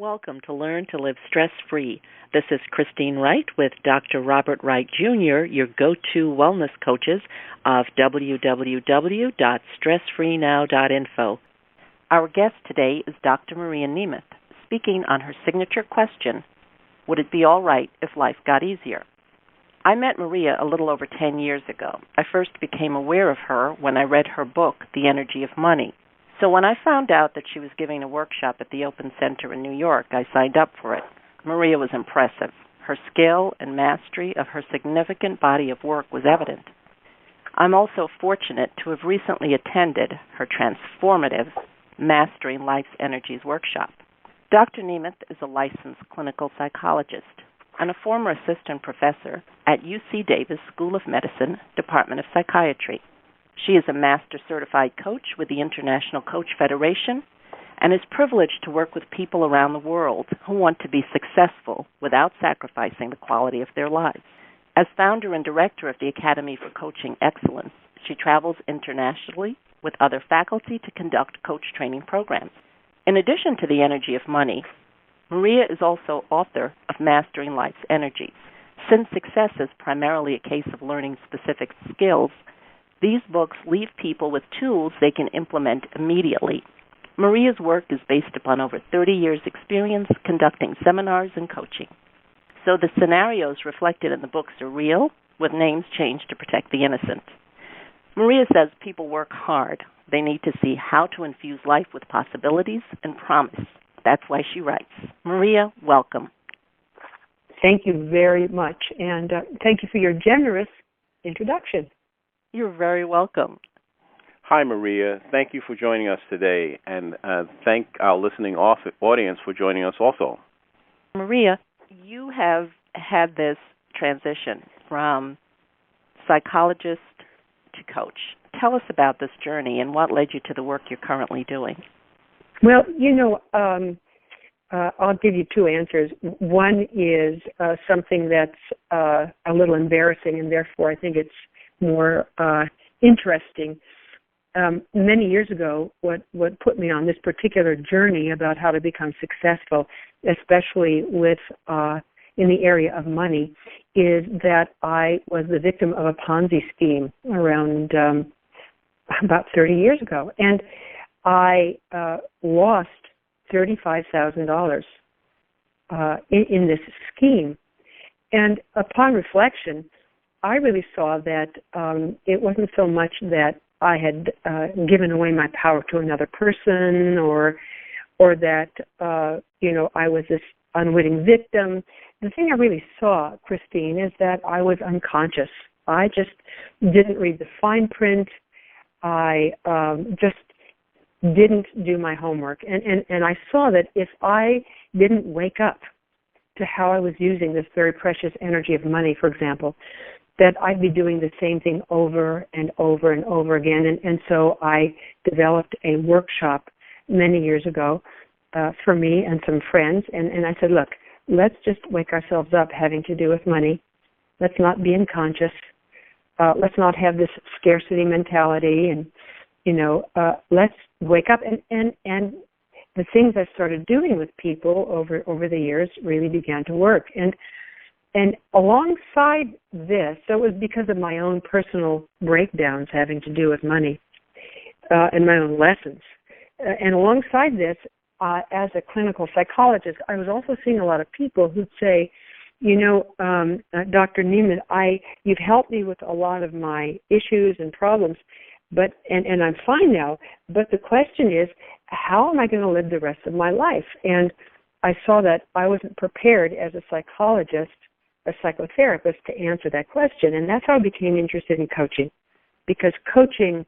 Welcome to Learn to Live Stress-Free. This is Christine Wright with Dr. Robert Wright Jr., your go-to wellness coaches of www.stressfreenow.info. Our guest today is Dr. Maria Nemeth, speaking on her signature question, would it be all right if life got easier? I met Maria a little over 10 years ago. I first became aware of her when I read her book, The Energy of Money. So when I found out that she was giving a workshop at the Open Center in New York, I signed up for it. Maria was impressive. Her skill and mastery of her significant body of work was evident. I'm also fortunate to have recently attended her transformative Mastering Life's Energies workshop. Dr. Nemeth is a licensed clinical psychologist and a former assistant professor at UC Davis School of Medicine, Department of Psychiatry. She is a master certified coach with the International Coach Federation and is privileged to work with people around the world who want to be successful without sacrificing the quality of their lives. As founder and director of the Academy for Coaching Excellence, she travels internationally with other faculty to conduct coach training programs. In addition to The Energy of Money, Maria is also author of Mastering Life's Energies. Since success is primarily a case of learning specific skills, these books leave people with tools they can implement immediately. Maria's work is based upon over 30 years' experience conducting seminars and coaching. So the scenarios reflected in the books are real, with names changed to protect the innocent. Maria says people work hard. They need to see how to infuse life with possibilities and promise. That's why she writes. Maria, welcome. Thank you very much, and thank you for your generous introduction. You're very welcome. Hi, Maria. Thank you for joining us today, and thank our listening audience for joining us also. Maria, you have had this transition from psychologist to coach. Tell us about this journey and what led you to the work you're currently doing. Well, I'll give you two answers. One is something that's a little embarrassing, and therefore I think it's more interesting. Many years ago, what put me on this particular journey about how to become successful, especially with in the area of money, is that I was the victim of a Ponzi scheme around about 30 years ago, and I lost $35,000 in this scheme. And upon reflection, I really saw that it wasn't so much that I had given away my power to another person, or that I was this unwitting victim. The thing I really saw, Christine, is that I was unconscious. I just didn't read the fine print. I just didn't do my homework, and I saw that if I didn't wake up to how I was using this very precious energy of money, for example, that I'd be doing the same thing over and over and over again. And so I developed a workshop many years ago for me and some friends. And I said, look, let's just wake ourselves up having to do with money. Let's not be unconscious. Let's not have this scarcity mentality. And, let's wake up. And the things I started doing with people over the years really began to work. And alongside this, so it was because of my own personal breakdowns having to do with money and my own lessons. And alongside this, as a clinical psychologist, I was also seeing a lot of people who'd say, Dr. Nemeth, you've helped me with a lot of my issues and problems, and I'm fine now, but the question is, how am I going to live the rest of my life? And I saw that I wasn't prepared as a psychologist, a psychotherapist, to answer that question. And that's how I became interested in coaching, because coaching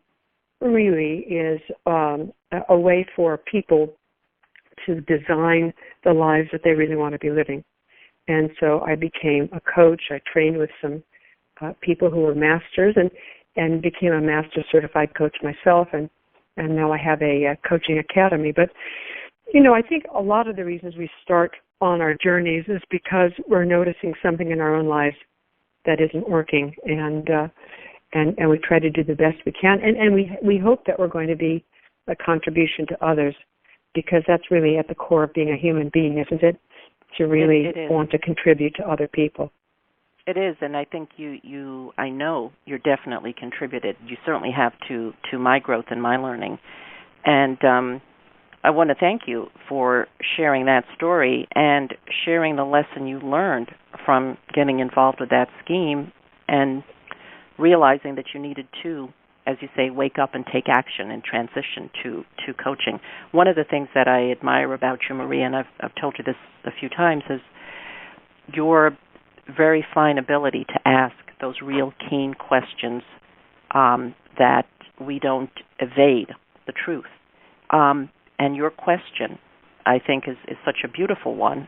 really is a way for people to design the lives that they really want to be living. And so I became a coach. I trained with some people who were masters and became a master certified coach myself. And now I have a coaching academy. But, I think a lot of the reasons we start on our journeys is because we're noticing something in our own lives that isn't working, and we try to do the best we can, and we hope that we're going to be a contribution to others because that's really at the core of being a human being, isn't it? To really want to contribute to other people. It is, and I think I know you're definitely contributed. You certainly have to my growth and my learning. And I want to thank you for sharing that story and sharing the lesson you learned from getting involved with that scheme and realizing that you needed to, as you say, wake up and take action and transition to coaching. One of the things that I admire about you, Maria, and I've told you this a few times, is your very fine ability to ask those real keen questions that we don't evade the truth. And your question, I think, is such a beautiful one.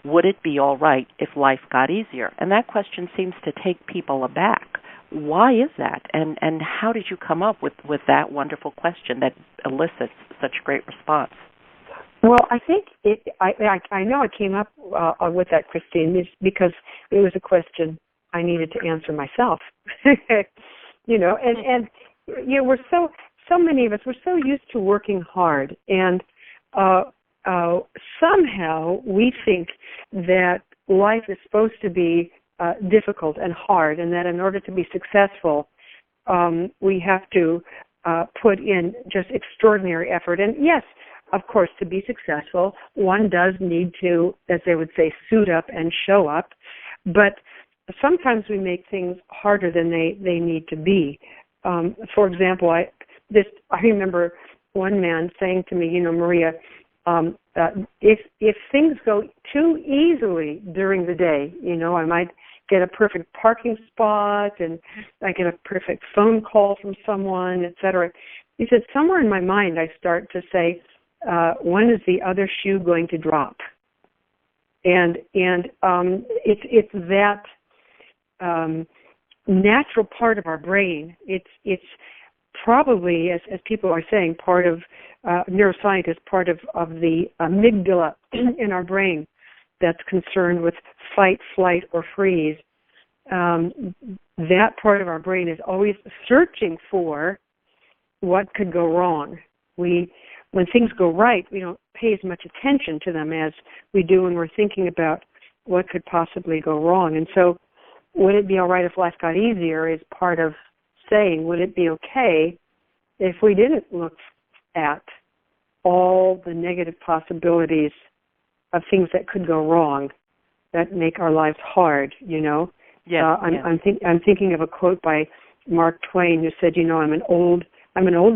Would it be all right if life got easier? And that question seems to take people aback. Why is that? And how did you come up with that wonderful question that elicits such great response? Well, I think I know I came up with that, Christine, because it was a question I needed to answer myself. And we're so many of us, we're so used to working hard, and somehow we think that life is supposed to be difficult and hard, and that in order to be successful, we have to put in just extraordinary effort. And yes, of course, to be successful, one does need to, as they would say, suit up and show up. But sometimes we make things harder than they need to be. For example, I remember one man saying to me, Maria, if things go too easily during the day, I might get a perfect parking spot and I get a perfect phone call from someone, et cetera. He said, somewhere in my mind I start to say, when is the other shoe going to drop? And it's that natural part of our brain. It's probably, as people are saying, part of neuroscientists, part of the amygdala in our brain that's concerned with fight, flight, or freeze. That part of our brain is always searching for what could go wrong. When things go right, we don't pay as much attention to them as we do when we're thinking about what could possibly go wrong. And so would it be all right if life got easier is part of saying, would it be okay if we didn't look at all the negative possibilities of things that could go wrong that make our lives hard, Yeah, I'm thinking of a quote by Mark Twain who said, I'm an old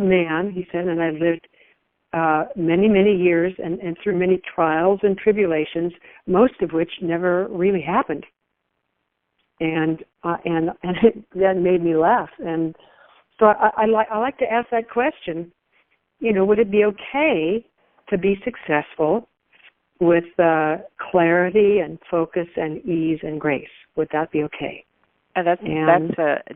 man, he said, and I've lived many, many years and through many trials and tribulations, most of which never really happened. And that made me laugh. And so I like to ask that question, would it be okay to be successful with clarity and focus and ease and grace? Would that be okay? That's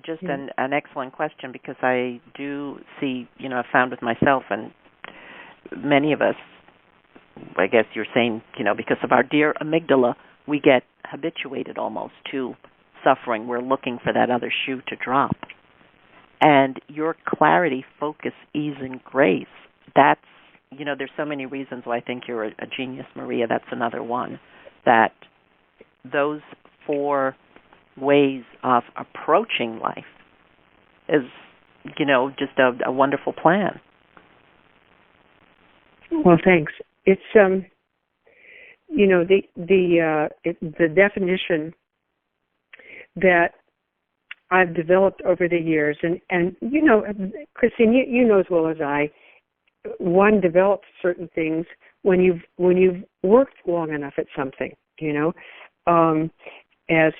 just an excellent question, because I do see, I've found with myself and many of us, I guess you're saying, because of our dear amygdala, we get habituated almost to suffering. We're looking for that other shoe to drop. And your clarity, focus, ease, and grace, that's, there's so many reasons why I think you're a genius, Maria. That's another one. That those 4 ways of approaching life is, just a wonderful plan. Well, thanks. It's the definition that I've developed over the years, and Christine, you know as well as I, one develops certain things when you've worked long enough at something. As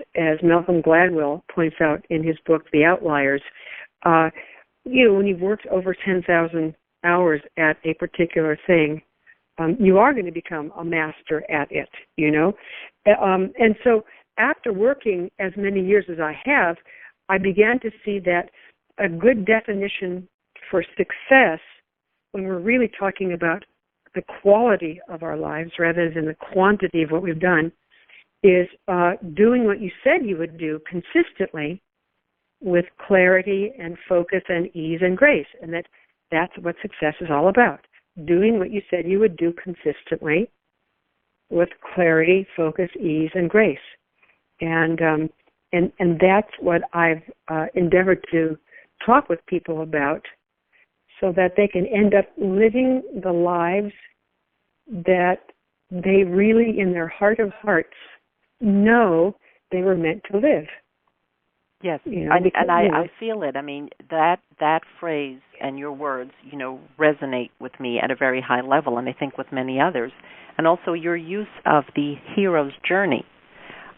Malcolm Gladwell points out in his book The Outliers, when you've worked over 10,000 hours at a particular thing, you are going to become a master at it, and so after working as many years as I have, I began to see that a good definition for success, when we're really talking about the quality of our lives rather than the quantity of what we've done, is doing what you said you would do consistently with clarity and focus and ease and grace, and that's what success is all about. doing what you said you would do consistently with clarity, focus, ease, and grace. And that's what I've endeavored to talk with people about, so that they can end up living the lives that they really, in their heart of hearts, know they were meant to live. Yes, you know, I feel it. I mean, that phrase and your words, resonate with me at a very high level, and I think with many others. And also your use of the hero's journey.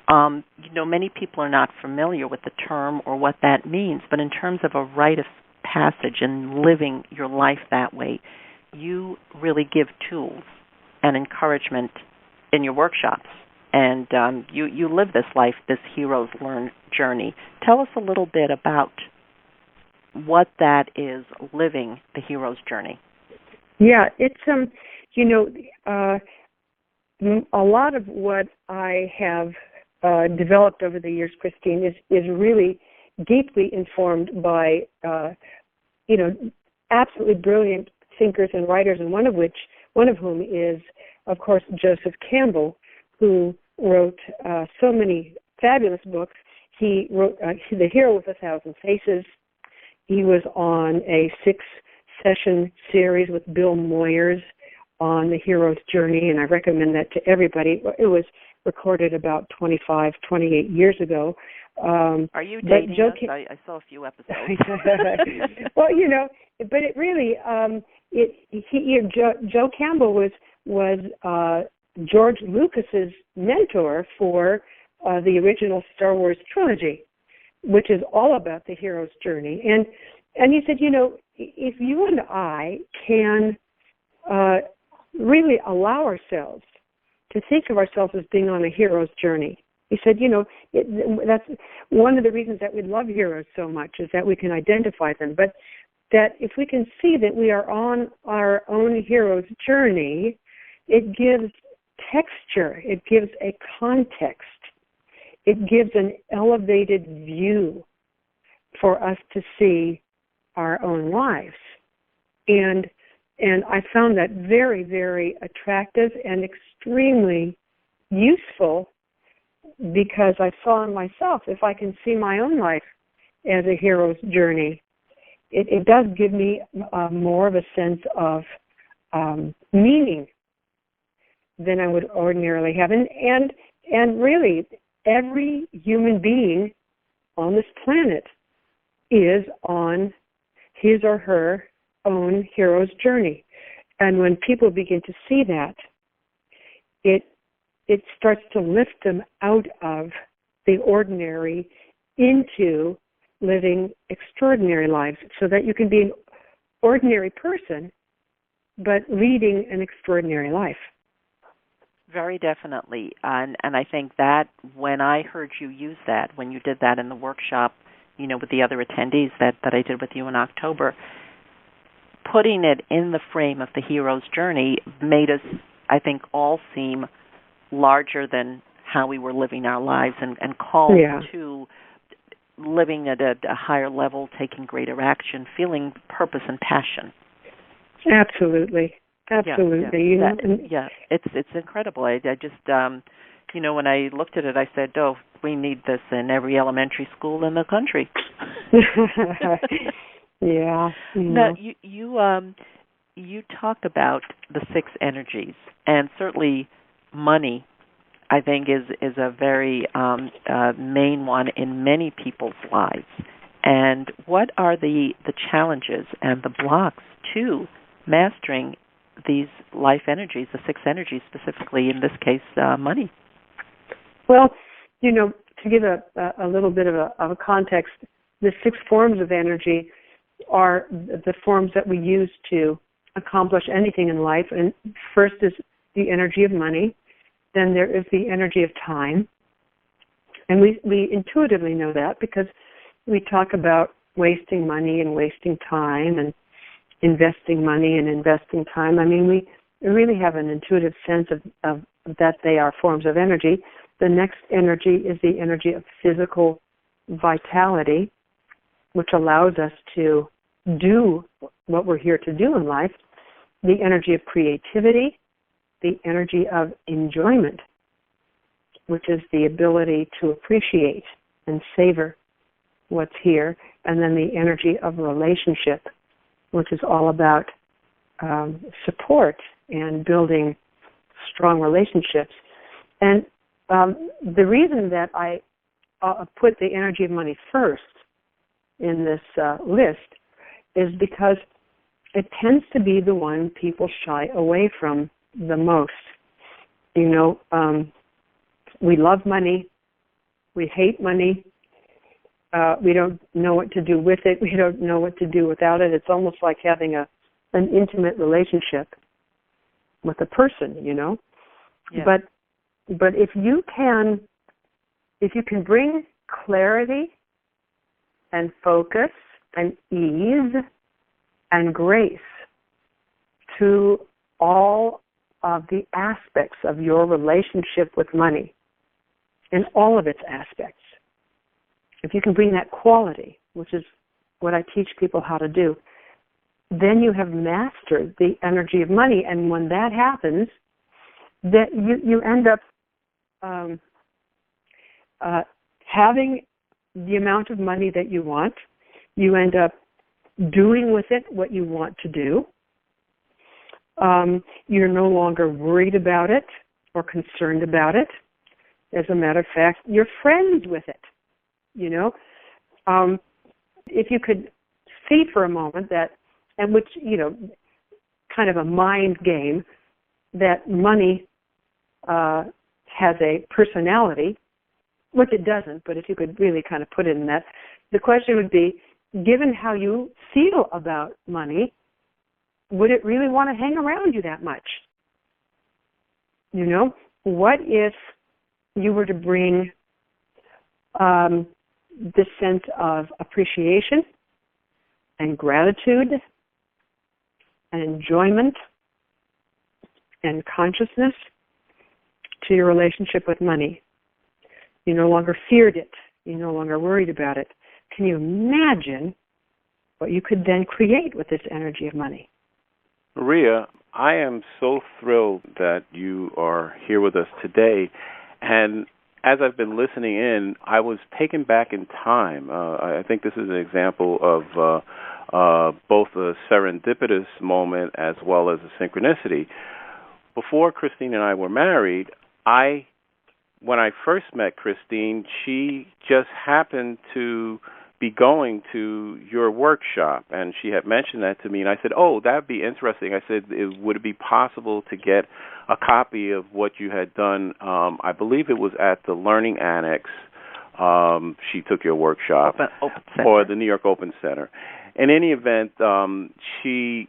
Many people are not familiar with the term or what that means, but in terms of a rite of passage and living your life that way, you really give tools and encouragement in your workshops. And you live this life, this hero's journey. Tell us a little bit about what that is, living the hero's journey. Yeah, it's a lot of what I have developed over the years, Christine, is really deeply informed by absolutely brilliant thinkers and writers, and one of whom is, of course, Joseph Campbell, who wrote so many fabulous books. He wrote The Hero with 1,000 Faces. He was on a 6-session series with Bill Moyers on the hero's journey, and I recommend that to everybody. It was recorded about 28 years ago. Are you dating us? I saw a few episodes. Well, but it really, Joe Campbell was George Lucas's mentor for the original Star Wars trilogy, which is all about the hero's journey. And he said, if you and I can really allow ourselves to think of ourselves as being on a hero's journey. He said, that's one of the reasons that we love heroes so much, is that we can identify them. But that if we can see that we are on our own hero's journey, it gives texture, it gives a context, it gives an elevated view for us to see our own lives. And I found that very, very attractive and extremely useful, because I saw in myself, if I can see my own life as a hero's journey, it does give me more of a sense of meaning than I would ordinarily have. And really, every human being on this planet is on his or her own hero's journey. And when people begin to see that, it starts to lift them out of the ordinary into living extraordinary lives, so that you can be an ordinary person but leading an extraordinary life. Very definitely. And I think that when I heard you use that, when you did that in the workshop, with the other attendees that I did with you in October, putting it in the frame of the hero's journey made us, I think, all seem larger than how we were living our lives, and called to living at a higher level, taking greater action, feeling purpose and passion. Absolutely. It's incredible. I just, when I looked at it, I said, we need this in every elementary school in the country. Yeah. Now, you talk about the 6 energies, and certainly money, I think, is a very main one in many people's lives. And what are the challenges and the blocks to mastering these life energies, the 6 energies, specifically in this case, money? Well, to give a little bit of a context, the 6 forms of energy are the forms that we use to accomplish anything in life. And first is the energy of money. Then there is the energy of time. And we intuitively know that because we talk about wasting money and wasting time, and investing money and investing time. I mean, we really have an intuitive sense of that they are forms of energy. The next energy is the energy of physical vitality, which allows us to do what we're here to do in life. the energy of creativity, the energy of enjoyment, which is the ability to appreciate and savor what's here, and then the energy of relationship, which is all about support and building strong relationships. And the reason that I put the energy of money first in this list is because it tends to be the one people shy away from the most. You know, we love money, we hate money, we don't know what to do with it, we don't know what to do without it. It's almost like having an intimate relationship with a person, you know. Yeah. But if you can bring clarity and focus and ease and grace to all of the aspects of your relationship with money, in all of its aspects, if you can bring that quality, which is what I teach people how to do, then you have mastered the energy of money. And when that happens, that you end up having the amount of money that you want. You end up doing with it what you want to do. You're no longer worried about it or concerned about it. As a matter of fact, you're friends with it, you know. If you could see for a moment that, and which, you know, kind of a mind game, that money has a personality, which it doesn't, but if you could really kind of put it in that, the question would be, given how you feel about money, would it really want to hang around you that much? You know, what if you were to bring this sense of appreciation and gratitude and enjoyment and consciousness to your relationship with money? You no longer feared it. You no longer worried about it. Can you imagine what you could then create with this energy of money? Maria, I am so thrilled that you are here with us today. And as I've been listening in, I was taken back in time. I think this is an example of both a serendipitous moment as well as a synchronicity. Before Christine and I were married, when I first met Christine, she just happened to be going to your workshop, and she had mentioned that to me, and I said, oh, that would be interesting. I said, would it be possible to get a copy of what you had done? I believe it was at the Learning Annex. She took your workshop, or the New York Open Center. In any event, she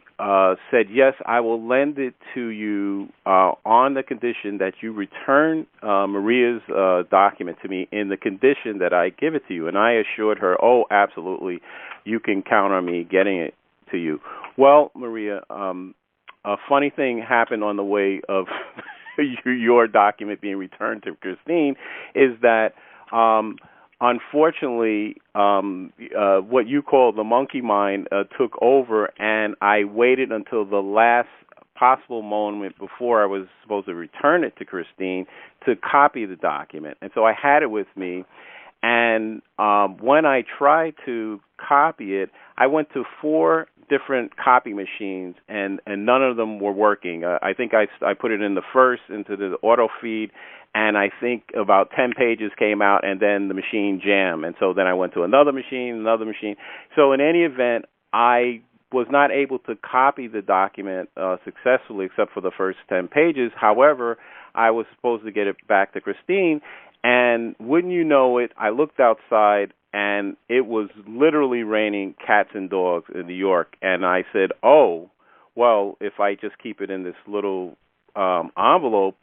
said, yes, I will lend it to you on the condition that you return Maria's document to me in the condition that I give it to you. And I assured her, oh, absolutely, you can count on me getting it to you. Well, Maria, a funny thing happened on the way of your document being returned to Christine is that unfortunately, what you call the monkey mind took over, and I waited until the last possible moment before I was supposed to return it to Christine to copy the document. And so I had it with me, and when I tried to copy it, I went to 4 different copy machines, and none of them were working. I think I put it in the first into the auto feed, and I think about 10 pages came out, and then the machine jammed. And so then I went to another machine. So in any event, I was not able to copy the document successfully except for the first 10 pages. However, I was supposed to get it back to Christine, and wouldn't you know it, I looked outside, and it was literally raining cats and dogs in New York. And I said, oh, well, if I just keep it in this little envelope,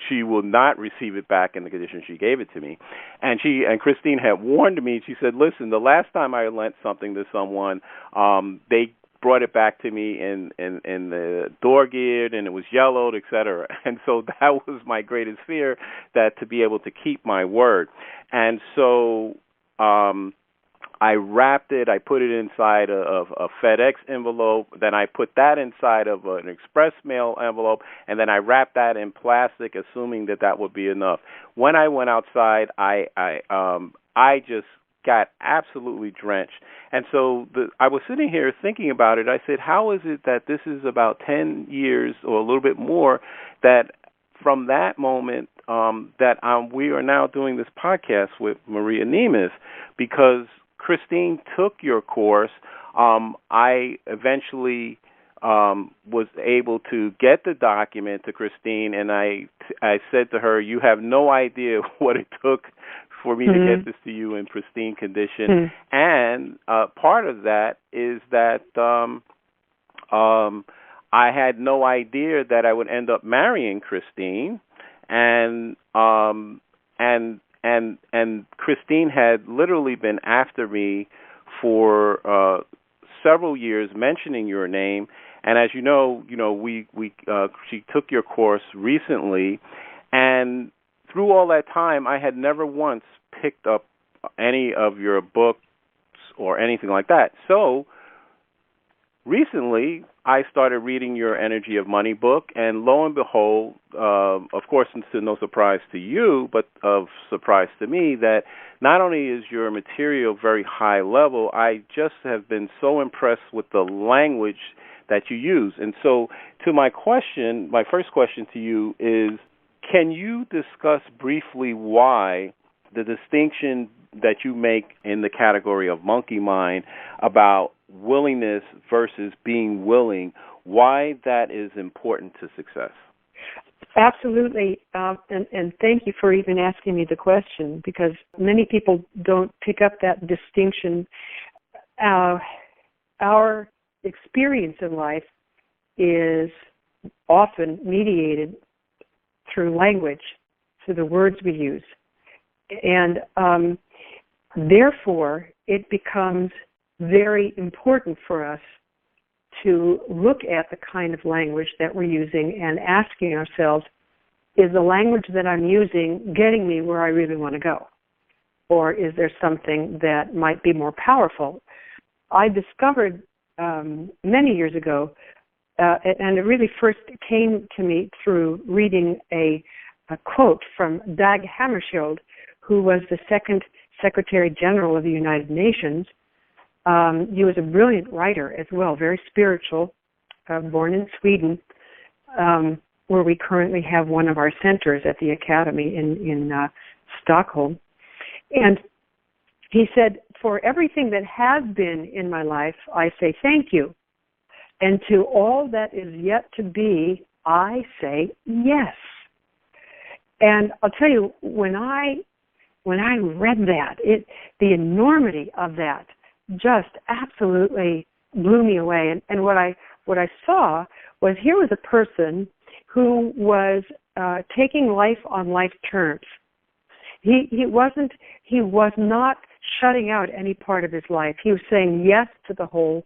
she will not receive it back in the condition she gave it to me. And Christine had warned me. She said, listen, the last time I lent something to someone, they brought it back to me in the door geared, and it was yellowed, etc. And so that was my greatest fear, that to be able to keep my word. And so I wrapped it. I put it inside of a FedEx envelope. Then I put that inside of an express mail envelope, and then I wrapped that in plastic, assuming that would be enough. When I went outside, I just got absolutely drenched. And so I was sitting here thinking about it. I said, how is it that this is about 10 years or a little bit more that from that moment we are now doing this podcast with Maria Nemeth, because Christine took your course. I eventually was able to get the document to Christine, and I said to her, you have no idea what it took for me to get this to you in pristine condition. And part of that is that I had no idea that I would end up marrying Christine, and Christine had literally been after me for several years, mentioning your name. And as you know, she took your course recently, and through all that time, I had never once picked up any of your books or anything like that. So recently, I started reading your Energy of Money book, and lo and behold, of course, to no surprise to you, but of surprise to me, that not only is your material very high level, I just have been so impressed with the language that you use. And so to my first question to you is, can you discuss briefly why the distinction that you make in the category of monkey mind about willingness versus being willing, why that is important to success? Absolutely, and thank you for even asking me the question, because many people don't pick up that distinction. Our experience in life is often mediated through language, through the words we use. And therefore, it becomes very important for us to look at the kind of language that we're using and asking ourselves, is the language that I'm using getting me where I really want to go? Or is there something that might be more powerful? I discovered many years ago, and it really first came to me through reading a quote from Dag Hammarskjöld, who was the second Secretary General of the United Nations. He was a brilliant writer as well, very spiritual, born in Sweden, where we currently have one of our centers at the Academy in Stockholm. And he said, for everything that has been in my life, I say thank you. And to all that is yet to be, I say yes. And I'll tell you, when I read that, the enormity of that just absolutely blew me away. And what I saw was, here was a person who was taking life on life terms. He was not shutting out any part of his life. He was saying yes to the whole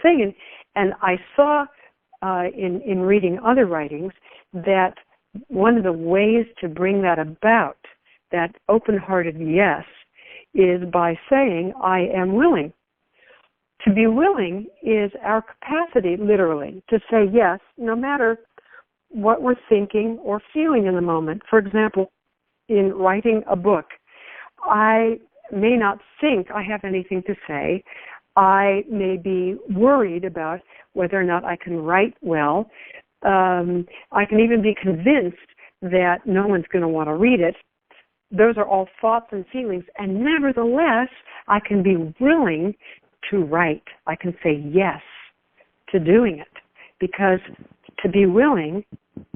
thing. And I saw in reading other writings that one of the ways to bring that about, that open-hearted yes, is by saying, I am willing. To be willing is our capacity, literally, to say yes, no matter what we're thinking or feeling in the moment. For example, in writing a book, I may not think I have anything to say. I may be worried about whether or not I can write well. I can even be convinced that no one's going to want to read it. Those are all thoughts and feelings, and nevertheless, I can be willing to write. I can say yes to doing it, because to be willing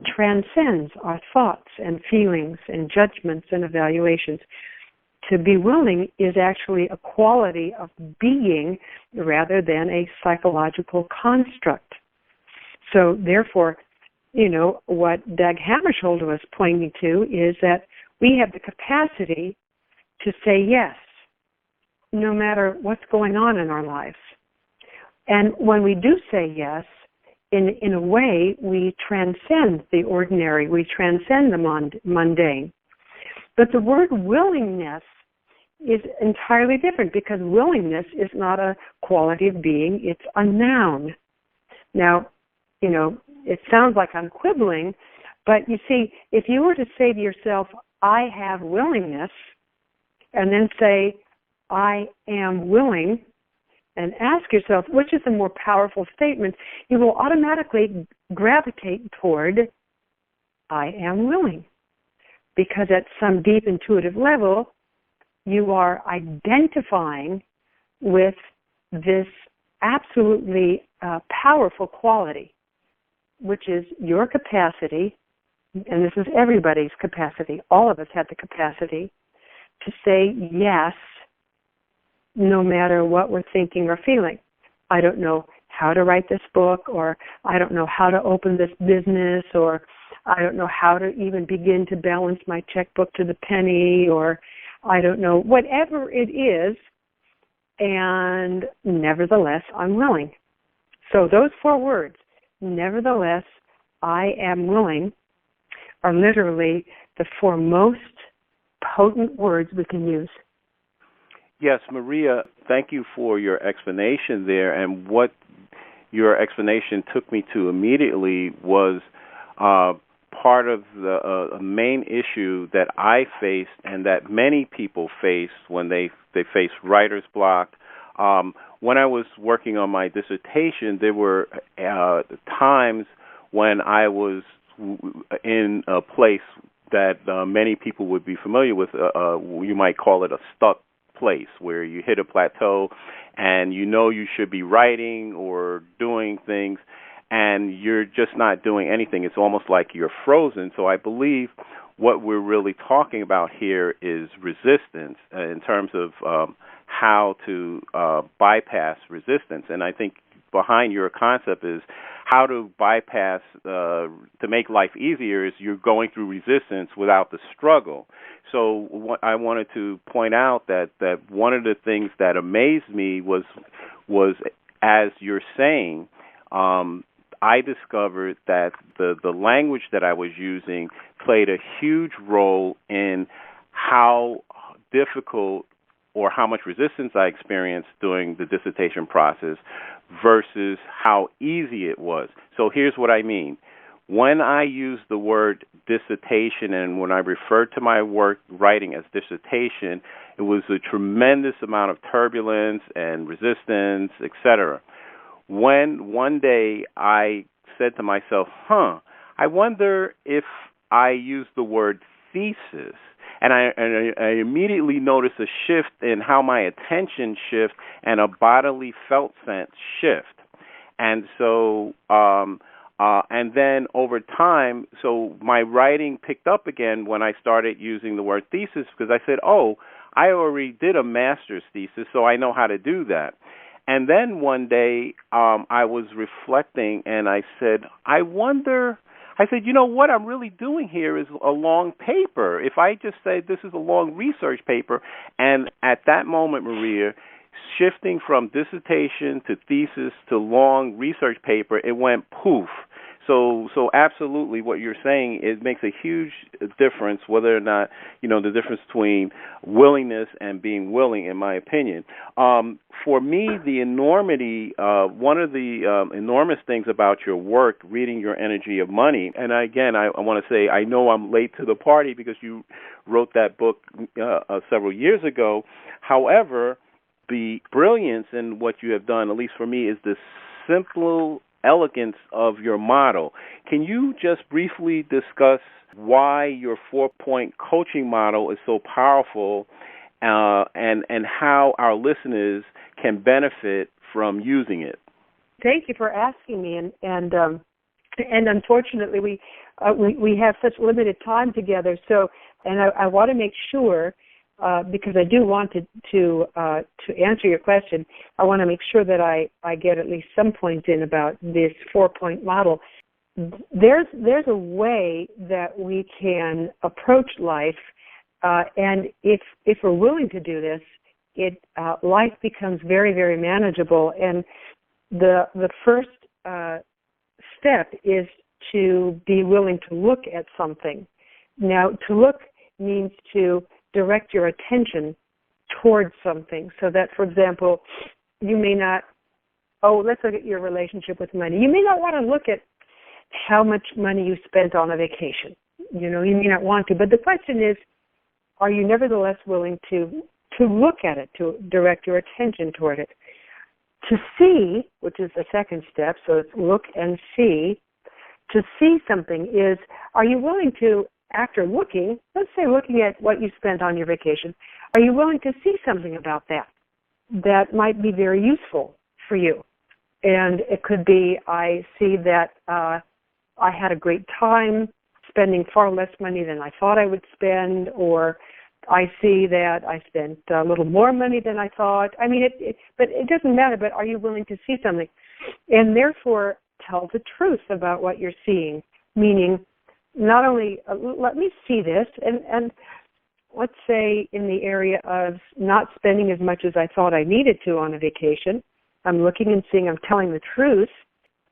transcends our thoughts and feelings and judgments and evaluations. To be willing is actually a quality of being rather than a psychological construct. So therefore, what Dag Hammarskjöld was pointing to is that we have the capacity to say yes, no matter what's going on in our lives. And when we do say yes, in a way, we transcend the ordinary, we transcend the mundane. But the word willingness is entirely different, because willingness is not a quality of being, it's a noun. Now, it sounds like I'm quibbling, but you see, if you were to say to yourself, I have willingness, and then say, I am willing, and ask yourself, which is a more powerful statement, you will automatically gravitate toward, I am willing. Because at some deep intuitive level, you are identifying with this absolutely powerful quality, which is your capacity, and this is everybody's capacity, all of us have the capacity, to say yes no matter what we're thinking or feeling. I don't know how to write this book, or I don't know how to open this business, or I don't know how to even begin to balance my checkbook to the penny, or I don't know, whatever it is, and nevertheless, I'm willing. So those 4 words, nevertheless, I am willing, are literally the 4 most potent words we can use. Yes, Maria, thank you for your explanation there. And what your explanation took me to immediately was part of the main issue that I faced and that many people face when they face writer's block. When I was working on my dissertation, there were times when I was in a place that many people would be familiar with. You might call it a stuck place, where you hit a plateau and you should be writing or doing things, and you're just not doing anything. It's almost like you're frozen. So I believe what we're really talking about here is resistance in terms of how to bypass resistance. And I think behind your concept is how to bypass, to make life easier, is you're going through resistance without the struggle. So what I wanted to point out that one of the things that amazed me was as you're saying, I discovered that the language that I was using played a huge role in how difficult or how much resistance I experienced during the dissertation process versus how easy it was. So here's what I mean. When I use the word dissertation and when I refer to my work writing as dissertation, it was a tremendous amount of turbulence and resistance, etc. When one day I said to myself, I wonder if I use the word thesis, and I immediately noticed a shift in how my attention shift and a bodily felt sense shift. And so, and then over time, so my writing picked up again when I started using the word thesis, because I said, I already did a master's thesis, so I know how to do that. And then one day I was reflecting and I said, what I'm really doing here is a long paper. If I just say this is a long research paper, and at that moment, Maria, shifting from dissertation to thesis to long research paper, it went poof. So absolutely what you're saying, it makes a huge difference whether or not, the difference between willingness and being willing, in my opinion. For me, the enormity, one of the enormous things about your work, Reading Your Energy of Money, and again, I want to say I know I'm late to the party because you wrote that book several years ago. However, the brilliance in what you have done, at least for me, is the simple elegance of your model. Can you just briefly discuss why your 4-point coaching model is so powerful and how our listeners can benefit from using it? Thank you for asking me, and unfortunately we have such limited time together. So, and I want to make sure, because I do want to answer your question, I want to make sure that I get at least some points in about this 4-point model. There's a way that we can approach life, and if we're willing to do this, life becomes very, very manageable. And the first step is to be willing to look at something. Now, to look means to direct your attention towards something. So that, for example, you may not, let's look at your relationship with money. You may not want to look at how much money you spent on a vacation. You may not want to. But the question is, are you nevertheless willing to look at it, to direct your attention toward it? To see, which is the second step, so it's look and see. To see something is, are you willing to, after looking, let's say looking at what you spent on your vacation, are you willing to see something about that might be very useful for you? And it could be, I see that I had a great time spending far less money than I thought I would spend, or I see that I spent a little more money than I thought. I mean, but it doesn't matter, but are you willing to see something? And therefore, tell the truth about what you're seeing, meaning not only let me see this, and let's say in the area of not spending as much as I thought I needed to on a vacation, I'm looking and seeing, I'm telling the truth,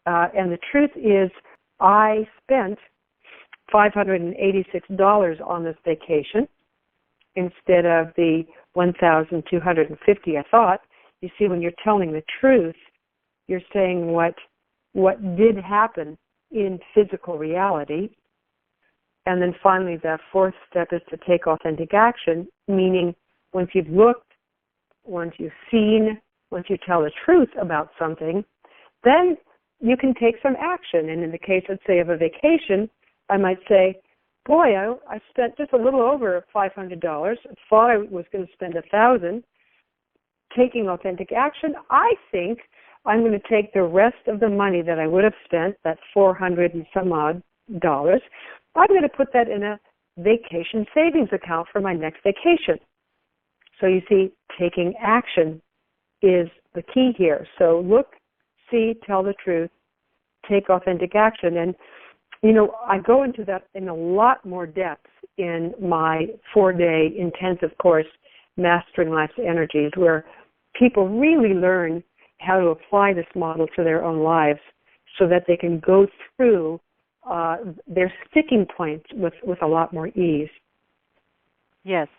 and the truth is I spent $586 on this vacation instead of the $1,250 I thought. You see, when you're telling the truth, you're saying what did happen in physical reality. And then finally, the fourth step is to take authentic action, meaning once you've looked, once you've seen, once you tell the truth about something, then you can take some action. And in the case, let's say, of a vacation, I might say, boy, I spent just a little over $500. Thought I was going to spend $1,000. Taking authentic action, I think I'm going to take the rest of the money that I would have spent, that $400 and some odd dollars, I'm going to put that in a vacation savings account for my next vacation. So you see, taking action is the key here. So look, see, tell the truth, take authentic action. And, I go into that in a lot more depth in my 4-day intensive course, Mastering Life's Energies, where people really learn how to apply this model to their own lives so that they can go through their sticking points with a lot more ease. Yes.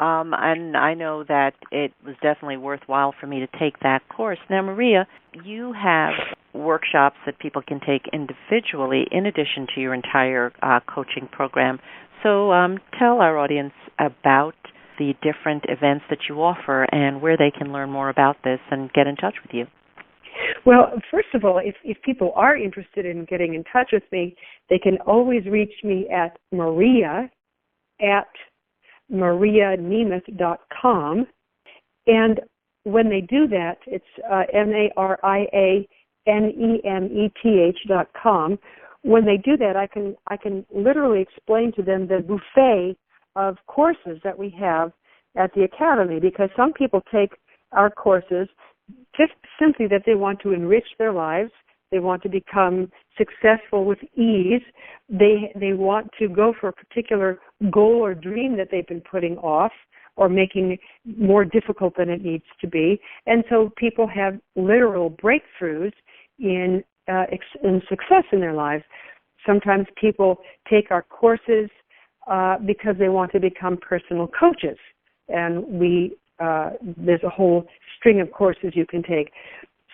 And I know that it was definitely worthwhile for me to take that course. Now, Maria, you have workshops that people can take individually in addition to your entire coaching program. So tell our audience about the different events that you offer and where they can learn more about this and get in touch with you. Well, first of all, if people are interested in getting in touch with me, they can always reach me at marianemeth.com. And when they do that, it's marianemeth.com. When they do that, I can literally explain to them the buffet of courses that we have at the Academy, because some people take our courses just simply that they want to enrich their lives. They want to become successful with ease. They want to go for a particular goal or dream that they've been putting off or making more difficult than it needs to be. And so people have literal breakthroughs in success in their lives. Sometimes people take our courses because they want to become personal coaches. And there's a whole string of courses you can take.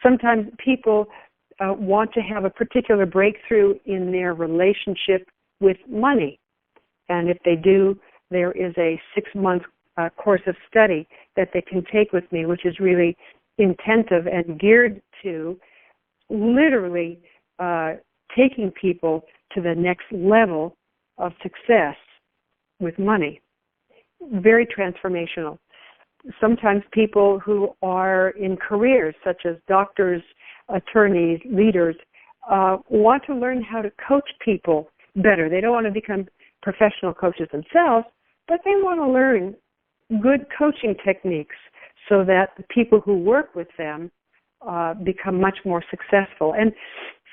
Sometimes people want to have a particular breakthrough in their relationship with money. And if they do, there is a 6-month course of study that they can take with me, which is really intensive and geared to literally taking people to the next level of success with money. Very transformational. Sometimes people who are in careers such as doctors, attorneys, leaders, want to learn how to coach people better. They don't want to become professional coaches themselves, but they want to learn good coaching techniques so that the people who work with them become much more successful. And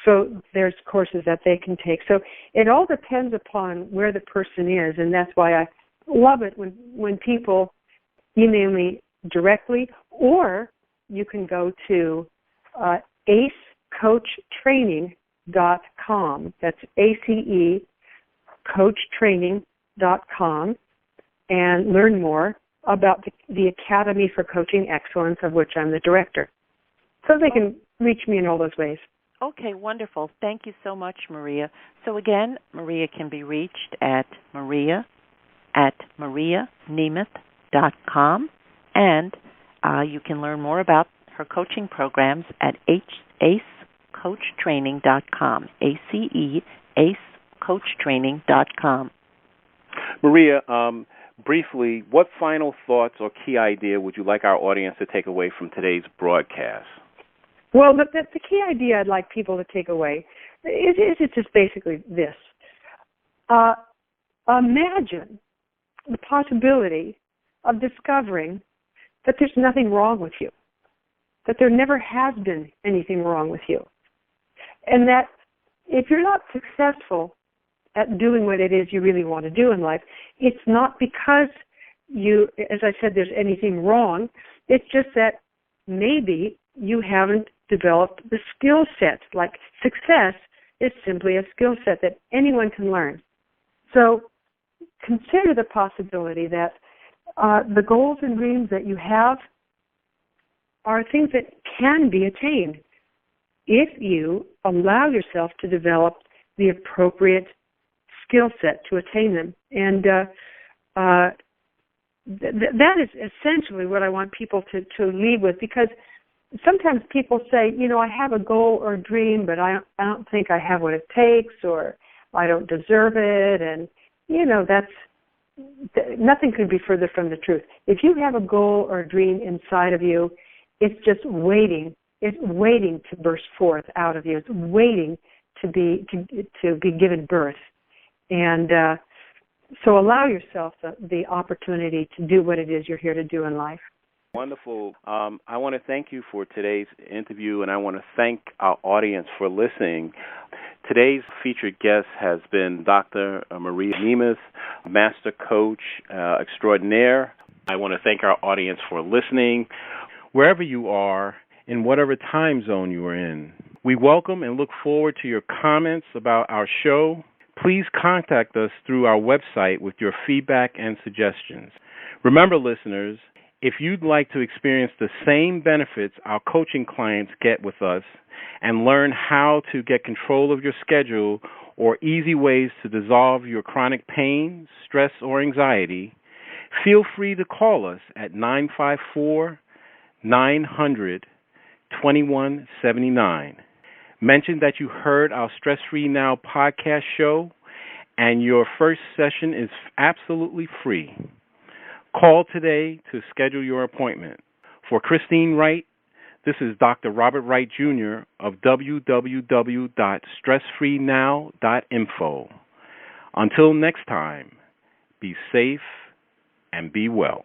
so there's courses that they can take. So it all depends upon where the person is, and that's why I love it when people email me directly, or you can go to acecoachtraining.com. That's ACE coachtraining.com and learn more. about the Academy for Coaching Excellence, of which I'm the director. So they can reach me in all those ways. Okay, wonderful. Thank you so much, Maria. So again, Maria can be reached at marianemeth.com, and you can learn more about her coaching programs at acecoachtraining.com, acecoachtraining.com. Maria, briefly, what final thoughts or key idea would you like our audience to take away from today's broadcast? Well, the key idea I'd like people to take away is just basically this. Imagine the possibility of discovering that there's nothing wrong with you, that there never has been anything wrong with you, and that if you're not successful at doing what it is you really want to do in life, it's not because you, as I said, there's anything wrong. It's just that maybe you haven't developed the skill set. Like success is simply a skill set that anyone can learn. So consider the possibility that the goals and dreams that you have are things that can be attained if you allow yourself to develop the appropriate skill set to attain them. And that is essentially what I want people to leave with, because sometimes people say, I have a goal or a dream, but I don't think I have what it takes, or I don't deserve it, and nothing could be further from the truth. If you have a goal or a dream inside of you, it's just waiting. It's waiting to burst forth out of you. It's waiting to be given birth. And so allow yourself the opportunity to do what it is you're here to do in life. Wonderful. I want to thank you for today's interview, and I want to thank our audience for listening. Today's featured guest has been Dr. Maria Nemeth, Master Coach Extraordinaire. I want to thank our audience for listening. Wherever you are, in whatever time zone you are in, we welcome and look forward to your comments about our show. Please contact us through our website with your feedback and suggestions. Remember, listeners, if you'd like to experience the same benefits our coaching clients get with us and learn how to get control of your schedule or easy ways to dissolve your chronic pain, stress, or anxiety, feel free to call us at 954-900-2179. Mention that you heard our Stress Free Now podcast show, and your first session is absolutely free. Call today to schedule your appointment. For Christine Wright, this is Dr. Robert Wright, Jr. of www.stressfreenow.info. Until next time, be safe and be well.